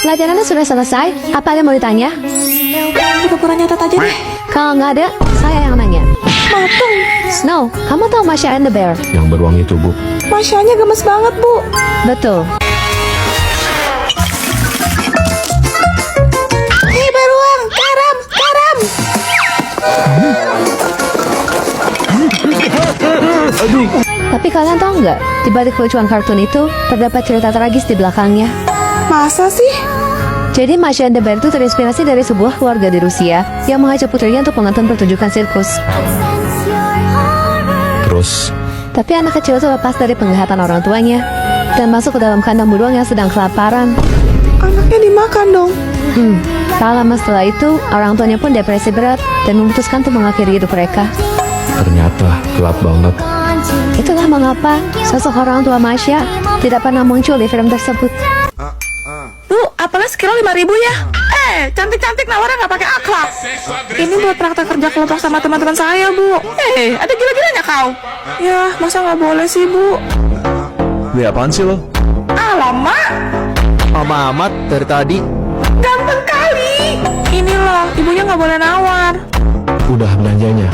Pelajarannya sudah selesai. Apa ada mau ditanya? Pura-pura nyatet aja deh. Kalau nggak ada, saya yang nanya. Matung. Snow, kamu tahu Masha and the Bear? Yang beruang itu, Bu. Masyanya gemes banget, Bu. Betul. Hei beruang, karam, karam. Tapi kalian tahu nggak, di balik kelucuan kartun itu, terdapat cerita tragis di belakangnya. Masa sih? Jadi Masha and the Bear itu terinspirasi dari sebuah keluarga di Rusia yang mengajak putrinya untuk menonton pertunjukan sirkus. Terus, Tapi anak kecil itu lepas dari penglihatan orang tuanya dan masuk ke dalam kandang beruang yang sedang kelaparan. Anaknya dimakan dong. Tak lama setelah itu, orang tuanya pun depresi berat dan memutuskan untuk mengakhiri hidup mereka. ternyata gelap banget. Itulah mengapa sosok orang tua Masha tidak pernah muncul di film tersebut. Bu, apalagi sekilo 5.000 ya? Cantik-cantik nawarnya nggak pakai akhlak. Ini buat praktek kerja kelompok sama teman-teman saya, Bu. Ada gila-gilanya kau. Ya, masa nggak boleh sih, Bu? Beli apaan sih lo? Alamak, Lama amat dari tadi. ganteng kali. Ini loh, ibunya nggak boleh nawar. Udah belanjanya.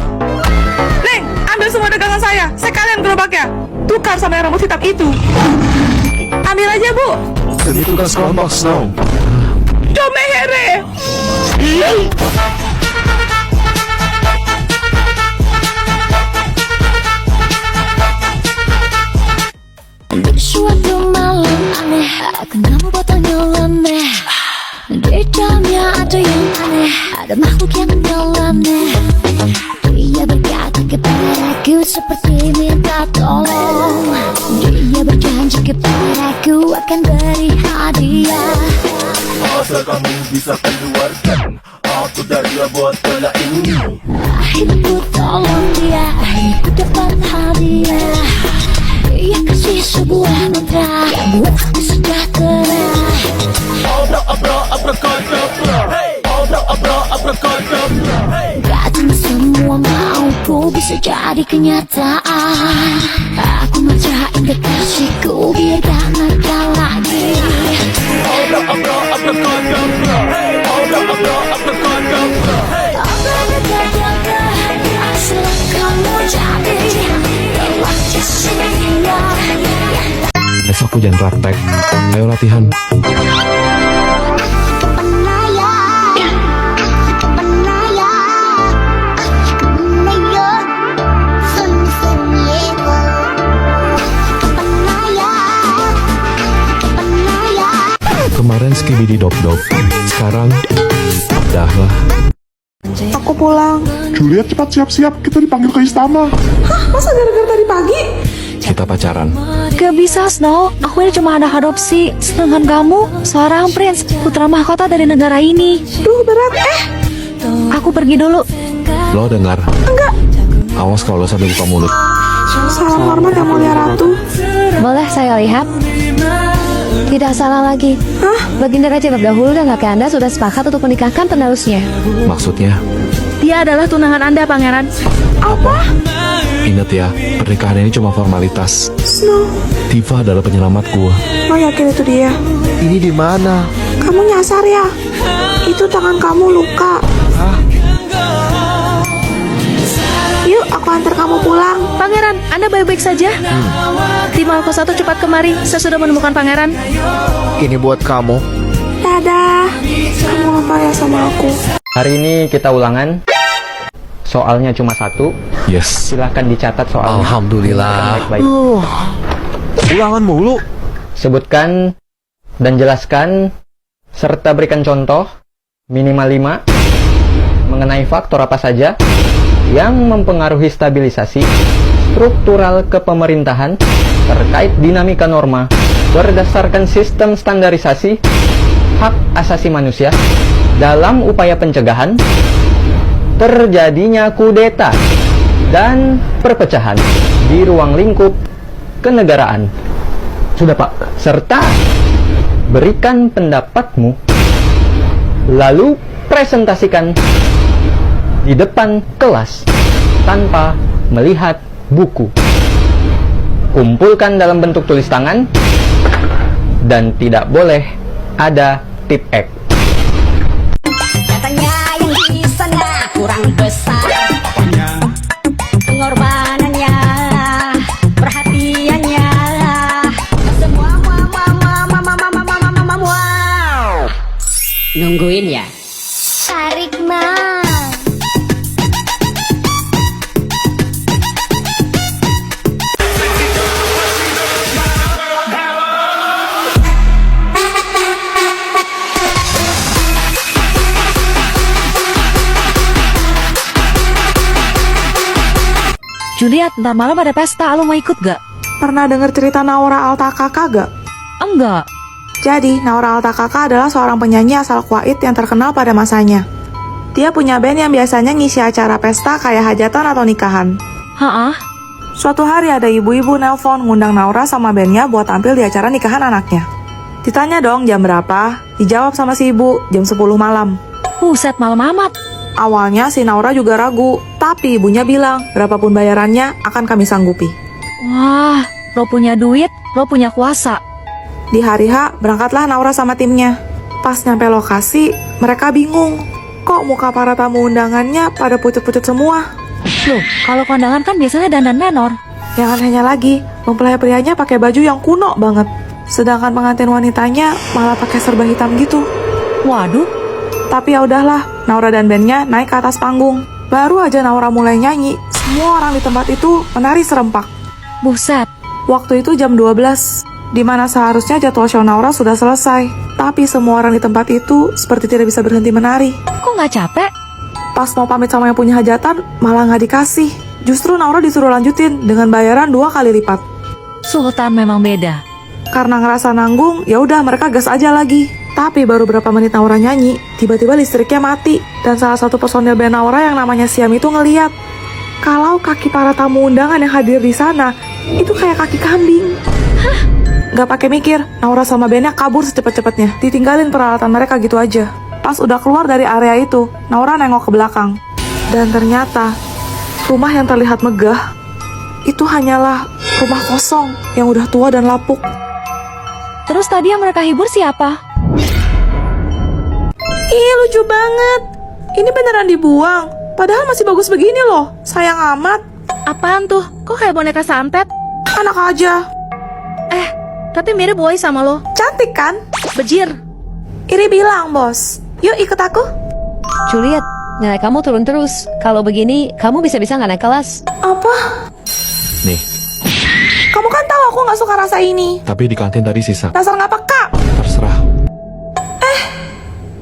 Neng, ambil semua dagangan saya. Sekalian gerobaknya. Tukar sama yang rambut hitam itu. Ambil aja, Bu. Jadi tukang kelompok Snow. Domehere. Suatu malam aneh, aku nemu botol nyeleneh. Di dalamnya ada yang aneh, ada makhluk yang nyeleneh. Dia berkata kepadaku seperti minta tolong. Dia berjanji kepadaku akan beri hadiah. Asal kamu bisa keluarkan aku dari botol ini. Akhirnya ku tolong dia, akhirnya ku dapat hadiah. Ia kasih sebuah mantra yang buat aku sejahtera. Abra abra abrakadabra, abra abra abrakadabra. Gak cuma semua mauku bisa jadi kenyataan. Aku mantrain kekasihku biar gak nakal lagi. Abra abra abrakadabra, abra abra abrakadabra. Abrakadabra, asal kamu jadi telah sedia. Besok hujan praktek. Ayo latihan. Kemarin skibidi dop dop. Sekarang dah lah. Aku pulang. Juliet, cepat siap-siap, kita dipanggil ke istana. Masa gara-gara tadi pagi? Kita pacaran. Gak bisa, Snow. Aku ini cuma anak adopsi. Sedangkan kamu seorang prince, putra mahkota dari negara ini. Duh, berat. Aku pergi dulu. Lo dengar? Enggak. Awas kalau lo sampai buka mulut. Salam hormat yang mulia ratu. Boleh saya lihat? Tidak salah lagi. Baginda Raja terdahulu dan kakek Anda sudah sepakat untuk menikahkan penerusnya. Maksudnya, Dia adalah tunangan Anda, Pangeran. ingat ya, pernikahan ini cuma formalitas. Snow, Tifa adalah penyelamatku. lo yakin itu dia? Ini di mana? Kamu nyasar ya? Itu tangan kamu luka. Yuk, aku antar kamu pulang. Pangeran, Anda baik-baik saja? Tim Alko 1 cepat kemari. Saya sudah menemukan Pangeran. Ini buat kamu. Dadah. Kamu lupa ya sama aku. Hari ini kita ulangan. Soalnya cuma satu. Yes. Silahkan dicatat soalnya. Alhamdulillah. Baik-baik. Ulangan mulu. Sebutkan dan jelaskan serta berikan contoh minimal 5 mengenai faktor apa saja yang mempengaruhi stabilisasi struktural kepemerintahan terkait dinamika norma berdasarkan sistem standarisasi hak asasi manusia dalam upaya pencegahan terjadinya kudeta dan perpecahan di ruang lingkup kenegaraan. Sudah, Pak. Serta berikan pendapatmu lalu presentasikan di depan kelas tanpa melihat buku. Kumpulkan dalam bentuk tulis tangan dan tidak boleh ada tip X. Katanya yang di sana kurang besar pengorbanannya, perhatiannya, semua wow. Nungguin ya. Tarik mah. Juliet, ntar malam ada pesta, lo mau ikut gak? Pernah denger cerita Naura Altakaka gak? Enggak. Jadi, Naura Altakaka adalah seorang penyanyi asal Kuwait yang terkenal pada masanya. Dia punya band yang biasanya ngisi acara pesta kayak hajatan atau nikahan. Hah? Suatu hari ada ibu-ibu nelpon ngundang Naura sama bandnya buat tampil di acara nikahan anaknya. Ditanya dong jam berapa, dijawab sama si ibu jam 10 malam. Buset, malam amat. Awalnya si Naura juga ragu, tapi ibunya bilang berapapun bayarannya akan kami sanggupi. Wah, lo punya duit, lo punya kuasa. Di hari H, berangkatlah Naura sama timnya. Pas nyampe lokasi, mereka bingung. Kok muka para tamu undangannya pada pucet-pucet semua? Loh, kalau kondangan kan biasanya dandan menor. Yang anehnya lagi, mempelai prianya pakai baju yang kuno banget. Sedangkan pengantin wanitanya malah pakai serba hitam gitu. Waduh. Tapi ya udahlah, Naura dan bandnya naik ke atas panggung. Baru aja Naura mulai nyanyi, semua orang di tempat itu menari serempak. Buset. Waktu itu jam 12, di mana seharusnya jadwal show Naura sudah selesai. Tapi semua orang di tempat itu seperti tidak bisa berhenti menari. Kok nggak capek? Pas mau pamit sama yang punya hajatan, malah nggak dikasih. Justru Naura disuruh lanjutin dengan bayaran 2 kali lipat. Sultan memang beda. Karena ngerasa nanggung, ya udah mereka gas aja lagi. Tapi baru berapa menit Naura nyanyi, tiba-tiba listriknya mati. Dan salah satu personil band Naura yang namanya Siam itu ngeliat kalau kaki para tamu undangan yang hadir di sana itu kayak kaki kambing. Hah? Gak pakai mikir, Naura sama bandnya kabur secepat-cepatnya. Ditinggalin peralatan mereka gitu aja. Pas udah keluar dari area itu, Naura nengok ke belakang. Dan ternyata, rumah yang terlihat megah itu hanyalah rumah kosong yang udah tua dan lapuk. Terus tadi yang mereka hibur siapa? Ih, lucu banget. Ini beneran dibuang. Padahal masih bagus begini loh. Sayang amat. Apaan tuh? Kok kayak boneka santet? Anak aja. Tapi mirip Boy sama lo. Cantik kan? Bejir. Iri bilang, bos. Yuk ikut aku. Juliet, nilai kamu turun terus. Kalau begini, kamu bisa-bisa nggak naik kelas. Apa? Nih, Kamu kan tahu aku nggak suka rasa ini. tapi di kantin tadi sisa. Dasar nggak peka. Terserah.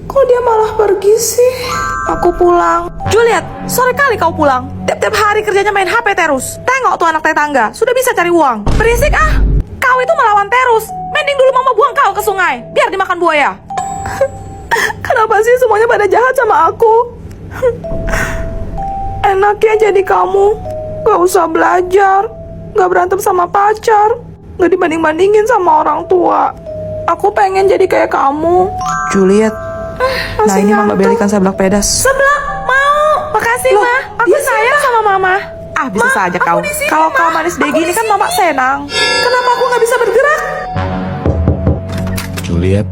Kok dia malah pergi sih? Aku pulang. Juliet, sore kali kau pulang. Tiap-tiap hari kerjanya main HP terus. Tengok tuh anak tetangga, sudah bisa cari uang. Berisik ah. Kau itu melawan terus. Mending dulu mama buang kau ke sungai, biar dimakan buaya. Kenapa sih semuanya pada jahat sama aku? Enaknya jadi kamu. Gak usah belajar. Gak berantem sama pacar. Gak dibanding-bandingin sama orang tua. Aku pengen jadi kayak kamu. Juliet. Nah ini Mama belikan seblak pedas. Seblak? Mau. Makasih Ma. Aku sayang sama Mama. Ah bisa saja kau. Kalau kau manis kayak gini kan Mama senang. Kenapa aku gak bisa bergerak? Juliet,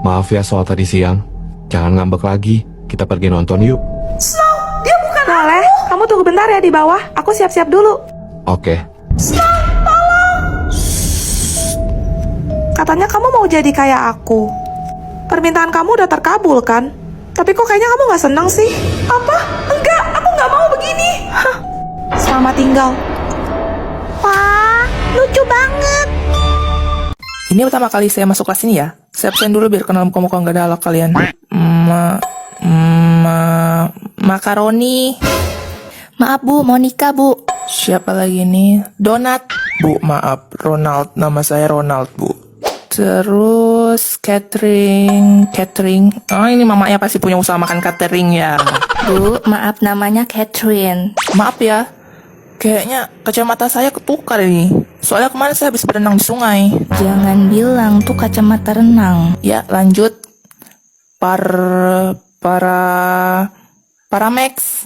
maaf ya soal tadi siang. Jangan ngambek lagi. Kita pergi nonton yuk. Snow, dia bukan boleh. Kamu tunggu bentar ya di bawah. Aku siap-siap dulu. Oke. Snow, tolong. Katanya kamu mau jadi kayak aku. Permintaan kamu udah terkabul kan? Tapi kok kayaknya kamu gak seneng sih? Apa? Enggak, aku gak mau begini. Hah. Selamat tinggal. Wah, lucu banget. Ini pertama kali saya masuk kelas ini ya. Saya absen dulu biar kenal muka-muka nggak galak kalian. Makaroni. Maaf Bu, Monica Bu. Siapa lagi nih? Donat. Bu, maaf. Ronald. Nama saya Ronald, Bu. Terus catering. Oh, ini mamanya pasti punya usaha makan catering ya. Bu, maaf namanya Catherine. Maaf ya. Kayaknya kacamata saya ketukar ini. Soalnya kemarin saya habis berenang di sungai. Jangan bilang tuh kacamata renang. Ya, lanjut. Paramex.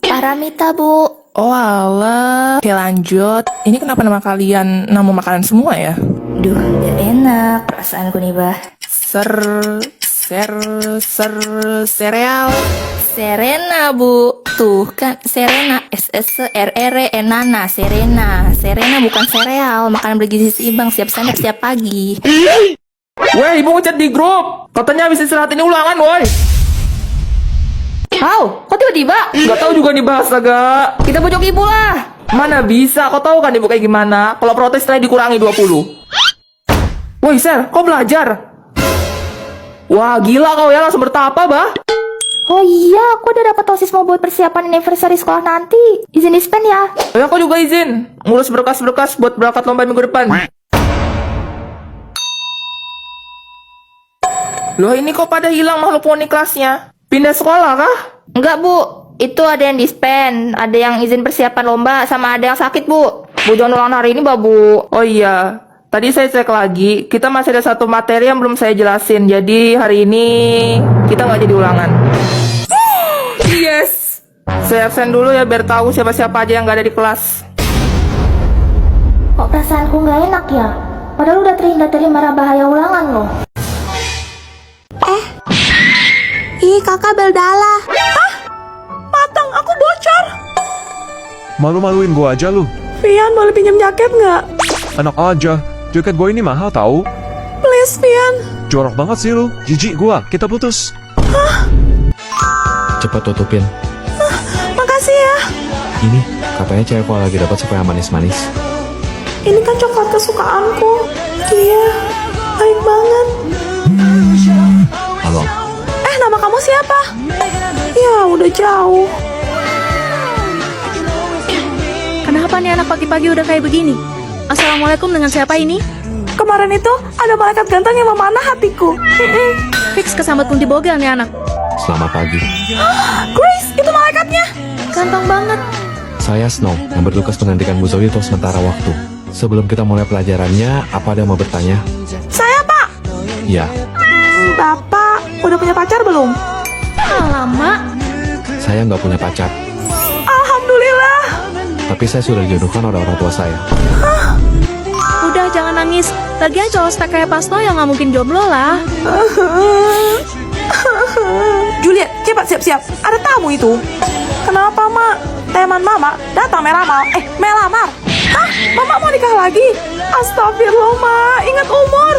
Paramita Bu. Oh alah. Oke lanjut. Ini kenapa nama kalian nama makanan semua ya? Duh, gak enak perasaanku nih Bah. Sereal. Serena, Bu. Tuh kan, Serena. SSRR Enana. Serena. Serena bukan sereal. Makanan bergizi seimbang. Siap snack, siap pagi. Weh, ibu ngechat di grup. Katanya habis istirahat ini ulangan, woi. Wow, kok tiba-tiba? Gak tahu juga nih bahasa gak. Kita pojok ibu lah. Mana bisa, kau tahu kan ibu kayak gimana? Kalau protes nilai dikurangi 20. Woi, Ser, kau belajar? Wah, gila kau ya, langsung bertapa, bah. Oh iya, aku udah dapat OSIS mau buat persiapan anniversary sekolah nanti. Izin dispen ya. Ya, kau juga izin. Ngurus berkas-berkas buat berangkat lomba minggu depan. Loh, ini kok pada hilang makhluk poni kelasnya? Pindah sekolah kah? Enggak, Bu. Itu ada yang dispen, ada yang izin persiapan lomba, sama ada yang sakit, Bu. Bu jangan ulang hari ini, Bu. Oh iya, tadi saya cek lagi, kita masih ada satu materi yang belum saya jelasin. Jadi hari ini kita nggak jadi ulangan. Yes, saya absen dulu ya biar tahu siapa-siapa aja yang nggak ada di kelas. Kok perasaanku nggak enak ya? Padahal udah terhindar dari mara bahaya ulangan loh. Ih, kakak Beldala. Hah? Matang, aku bocor. Malu-maluin gua aja lu. Vian, boleh pinjam jaket nggak? Enak aja. Jaket gua ini mahal tahu. Please, Vian. Jorok banget sih lu. Jijik gua. Kita putus. Cepet tutupin. Makasih ya. Ini katanya cewek kalau lagi dapat suka yang manis-manis. Ini kan coklat kesukaanku. Iya, baik banget. Halo. Nama kamu siapa? Ya, udah jauh. Kenapa nih anak pagi-pagi udah kayak begini? Assalamualaikum, dengan siapa ini? Kemarin itu ada malaikat ganteng yang memanah hatiku. Fix kesambet kunti bogel nih anak. Selamat pagi. Grace, itu malaikatnya. Ganteng banget. Saya Snow yang bertugas menggantikan Bu Zoe untuk sementara waktu. Sebelum kita mulai pelajarannya, apa ada yang mau bertanya? Saya, Pak. Ya, Bapak, udah punya pacar belum? Alamak. saya nggak punya pacar, Alhamdulillah. tapi saya sudah dijodohkan oleh orang tua saya. Udah, jangan nangis. Lagian cowok spek kayak Pasno yang nggak mungkin jomblo lah. Juliet, cepat siap-siap. Ada tamu itu. Kenapa, Mak? Teman Mama datang melamar. Hah? Mama mau nikah lagi? Astagfirullah, Mak. Ingat umur.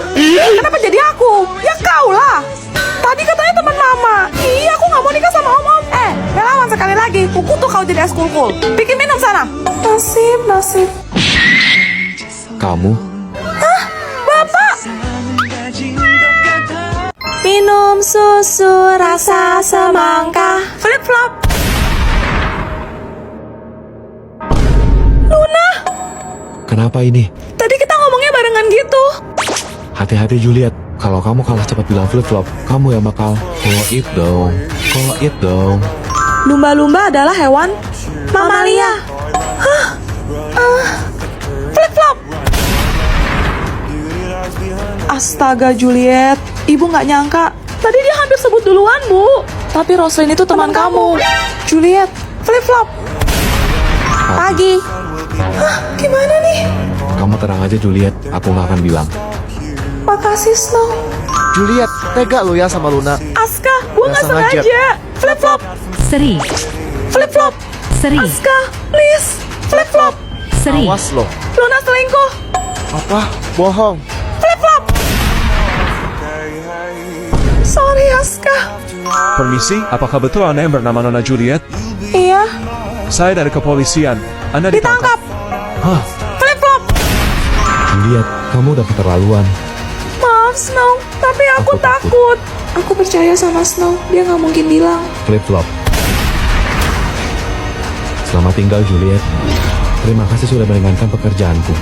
Kenapa jadi aku? Ya kau lah. Tadi katanya teman Mama. Iya, aku nggak mau nikah sama Om. Melawan sekali lagi. Kukutuk kau jadi es kulkul. Bikin minum sana. Nasib. Kamu? Bapak. Minum susu rasa semangka. Flip-flop. Luna. Kenapa ini? Tadi kita ngomongnya barengan gitu. Hati-hati Juliet, kalau kamu kalah cepat bilang flip-flop, kamu yang bakal call it dong. Lumba-lumba adalah hewan mamalia. Hah? Flip-flop. Astaga Juliet, ibu nggak nyangka. Tadi dia hampir sebut duluan, Bu. Tapi Roslyn itu teman kamu. Juliet, flip-flop. Pagi. Hah, gimana nih? Kamu tenang aja Juliet, aku nggak akan bilang. Makasih Snow. Juliet, tega lo ya sama Luna. Aska, gua nggak sengaja. Flip-flop. Seri. Flip-flop. Seri. Aska, please. Flip-flop. Seri. Awas lo. Luna selingkuh. Apa? Bohong. Flip-flop. Sorry Aska. Permisi, apakah betul Anda yang bernama Nona Juliet? Iya, Saya dari kepolisian. Anda ditangkap. Hah? Flip-flop. Juliet, kamu udah keterlaluan. Maaf Snow, tapi aku Aku takut. takut. Aku percaya sama Snow, dia nggak mungkin bilang. Flip-flop. Selamat tinggal Juliet. Terima kasih sudah meringankan pekerjaanku.